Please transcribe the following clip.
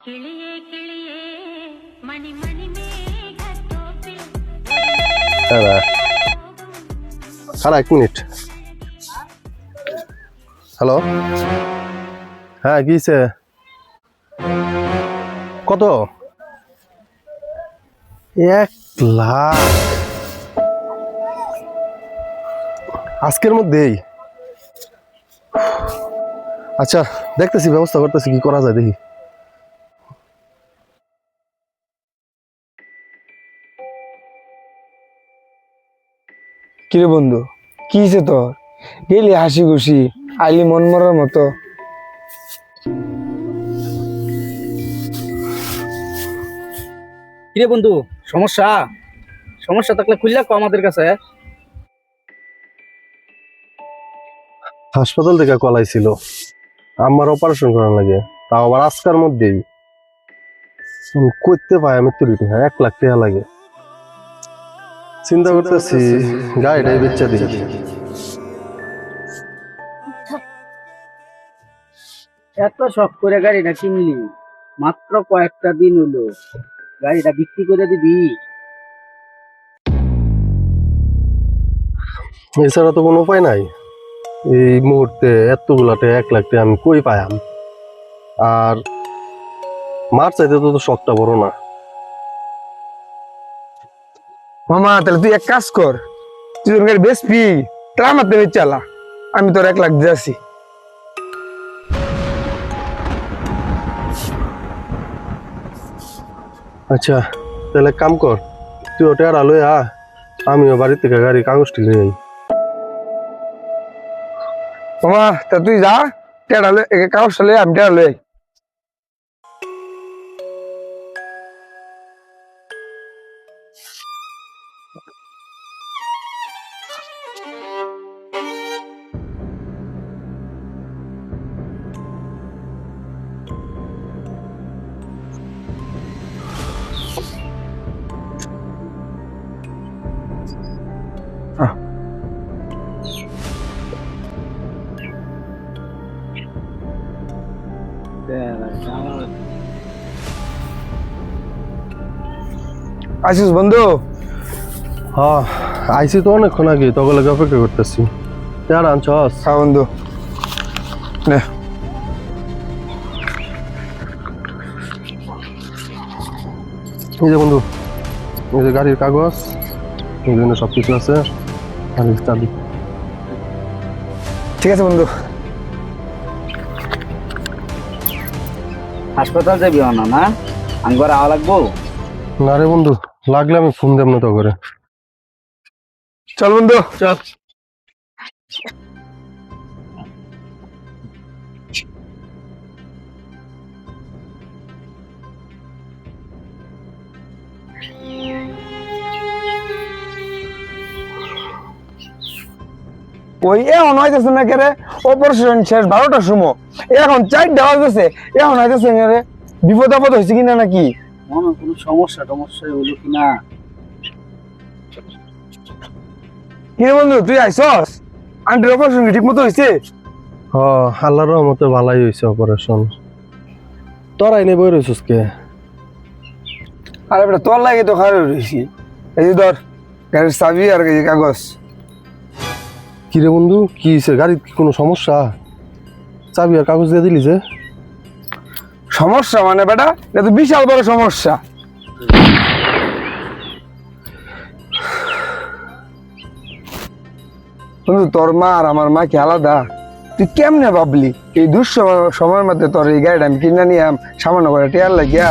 এক minute. Hello, হ্যাঁ কিছে? কত? 1,00,000 আজকের মধ্যেই? আচ্ছা দেখতেছি, ব্যবস্থা করতেছি, কি করা যায় দেখি। কিরে বন্ধু, কি হয়েছে তোর? গেলি হাসি খুশি, আইলি মন মরার মতো। কিরে বন্ধু, সমস্যা সমস্যা থাকলে খুললে কো আমাদের কাছে। হাসপাতাল থেকে কল আইছিল, আমার অপারেশন করার লাগে, তাও আবার আজকের মধ্যেই। করতে পাই আমি তুলিটি, হ্যাঁ 1,00,000 টাকা লাগে। চিন্তা করতেছি গাড়িটাই বেচা দিই। এত শখ করে গাড়িটা কিনলি, মাত্র কয়েকটা দিন হলো, গাড়িটা বিক্রি করে দিবি? এছাড়া তো কোনো উপায় নাই। এই মুহূর্তে এতগুলা টাকা, 1,00,000 টাকা আমি কই পাইম? আর মার চাইতে তো শখটা বড় না। মামা তাহলে তুই এক কাজ কর, তুই তোর গাড়ি বেচবি, তাহলে আমার দেবে চালা, আমি তোর 1,00,000 দিয়ে আসি। আচ্ছা তাহলে এক কাম কর, তুই ওটা আর আলোয় আমিও বাড়ি থেকে গাড়ি কাগজটি নিয়ে যাই। মামা তা তুই যা, টেড়া লই, কাগজটা লই, আমি টেড়া লই। আসিস বন্ধু? হ্যাঁ আইসি তো অনেকক্ষণ আগে, তখন লাগে অপেক্ষা করতেছি। তার আনছস? হ্যাঁ বন্ধু, নে। এই যে বন্ধু, এই যে গাড়ির কাগজ, এই জন্য সবকিছু আছে, আর চাবি। ঠিক আছে বন্ধু। হাসপাতাল যাবি না? না আঙ্গর আওয়া লাগবো না রে বন্ধু, লাগলে আমি ফোন দেব না তো করে। চল বন্ধু চল। ওই এখন হইতেছে না কেরে, অপারেশন শেষ 12টার সময়, এখন 4টা বাজতেছে, এখন হইতেছে না রে। বিপদ আপদ হয়েছে কিনা নাকি? মনে কোনো সমস্যা টমস্যা হলো কিনা? কিরে বন্ধু তুই আইসস? আন্টির অপারেশন কি ঠিক মতো হয়েছে? হ্যাঁ আল্লাহর রহমতে ভালাই হয়েছে অপারেশন। তোরাই নেই বই রয়েছিস কে? আরে বেটা তোর লাগে তো খারাপ রয়েছি। এই যে ধর গাড়ির চাবি আর এই যে কাগজ। কিরে বন্ধু, কি হয়েছে? গাড়ির কি কোনো সমস্যা? চাবি আর কাগজ দিয়ে দিলি যে? সমস্যা মানে বেটা, এটা তো বিশাল বড় সমস্যা। বন্ধু তোর মা আর আমার মা কি আলাদা? তুই কেমনে ভাবলি এই দুঃসময়ের মধ্যে তোর এই গাড়িটা আমি কিনে নিয়ে সামান্য করে টেয়ার লাগিয়া